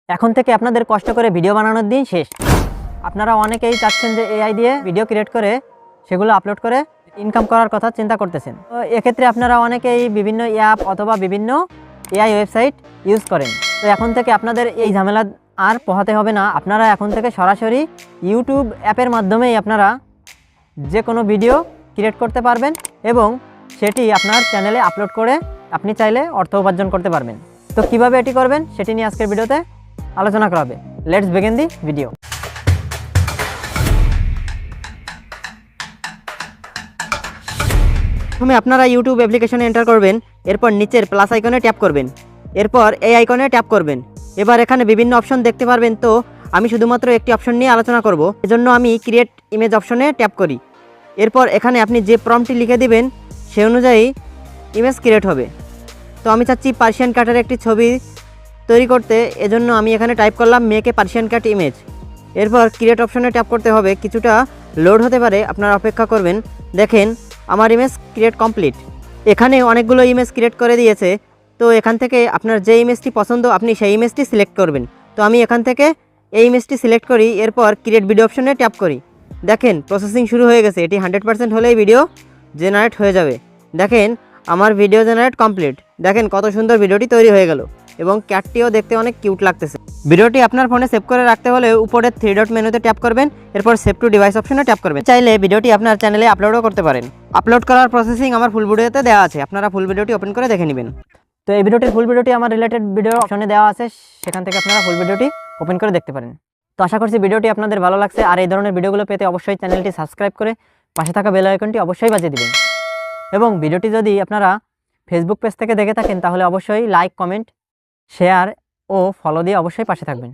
এখন থেকে আপনাদের কষ্ট করে ভিডিও বানানোর দিন শেষ। আপনারা অনেকেই চাচ্ছেন যে এআই দিয়ে ভিডিও ক্রিয়েট করে সেগুলো আপলোড করে ইনকাম করার কথা চিন্তা করতেছেন। তো এক্ষেত্রে আপনারা অনেকেই বিভিন্ন অ্যাপ অথবা বিভিন্ন এআই ওয়েবসাইট ইউজ করেন। তো এখন থেকে আপনাদের এই ঝামেলা আর পোহাতে হবে না। আপনারা এখন থেকে সরাসরি ইউটিউব অ্যাপের মাধ্যমেই আপনারা যে কোনো ভিডিও ক্রিয়েট করতে পারবেন এবং সেটি আপনার চ্যানেলে আপলোড করে আপনি চাইলে অর্থ উপার্জন করতে পারবেন। তো কিভাবে এটি করবেন সেটি নিয়ে আজকের ভিডিওতে আলোচনা করা হবে। Let's begin the video. প্রথমে আপনারা ইউটিউব অ্যাপ্লিকেশনে এন্টার করবেন, এরপর নিচের প্লাস আইকনে ট্যাপ করবেন, এরপর এই আইকনে ট্যাপ করবেন। এবার এখানে বিভিন্ন অপশন দেখতে পারবেন। তো আমি শুধুমাত্র একটি অপশন নিয়ে আলোচনা করব, এজন্য আমি ক্রিয়েট ইমেজ অপশনে ট্যাপ করি। এরপর এখানে আপনি যে প্রম্পটটি লিখে দিবেন সে অনুযায়ী ইমেজ ক্রিয়েট হবে। তো আমি চাচ্ছি পার্সিয়ান ক্যাটের একটি ছবি তৈরি করতে, এজন্য আমি এখানে টাইপ করলাম make a Persian cat image. এরপর ক্রিয়েট অপশনে ট্যাপ করতে হবে, কিছুটা লোড হতে পারে, আপনারা অপেক্ষা করবেন। দেখেন আমার ইমেজ ক্রিয়েট কমপ্লিট। এখানে অনেকগুলো ইমেজ ক্রিয়েট করে দিয়েছে। তো এখান থেকে আপনার যে ইমেজটি পছন্দ আপনি সেই ইমেজটি সিলেক্ট করবেন। তো আমি এখান থেকে এই ইমেজটি সিলেক্ট করি, এরপর ক্রিয়েট ভিডিও অপশনে ট্যাপ করি। দেখেন প্রসেসিং শুরু হয়ে গেছে। এটি 100% হলেই ভিডিও জেনারেট হয়ে যাবে। দেখেন আমার ভিডিও জেনারেট কমপ্লিট। দেখেন কত সুন্দর ভিডিওটি তৈরি হয়ে গেল এবং ক্যাটটিও দেখতে অনেক কিউট লাগতেছে। ভিডিওটি আপনার ফোনে সেভ করে রাখতে হলে উপরের 3 ডট মেনুতে ট্যাপ করবেন, এরপর সেভ টু ডিভাইস অপশনে ট্যাপ করবেন। চাইলে ভিডিওটি আপনার চ্যানেলে আপলোডও করতে পারেন। আপলোড করার প্রসেসিং আমার ফুল ভিডিওতে দেওয়া আছে, আপনারা ফুল ভিডিওটি ওপেন করে দেখে নেবেন। তো এই ভিডিওটির ফুল ভিডিওটি আমার রিলেটেড ভিডিও অপশনে দেওয়া আছে, সেখান থেকে আপনারা ফুল ভিডিওটি ওপেন করে দেখতে পারেন। তো আশা করছি ভিডিওটি আপনাদের ভালো লাগছে। আর এই ধরনের ভিডিওগুলো পেতে অবশ্যই চ্যানেলটি সাবস্ক্রাইব করে পাশে থাকা বেল আইকনটি অবশ্যই বাজিয়ে দিবেন। এবং ভিডিওটি যদি আপনারা ফেসবুক পেজ থেকে দেখে থাকেন তাহলে অবশ্যই লাইক, কমেন্ট, শেয়ার ও ফলো দিয়ে অবশ্যই পাশে থাকবেন।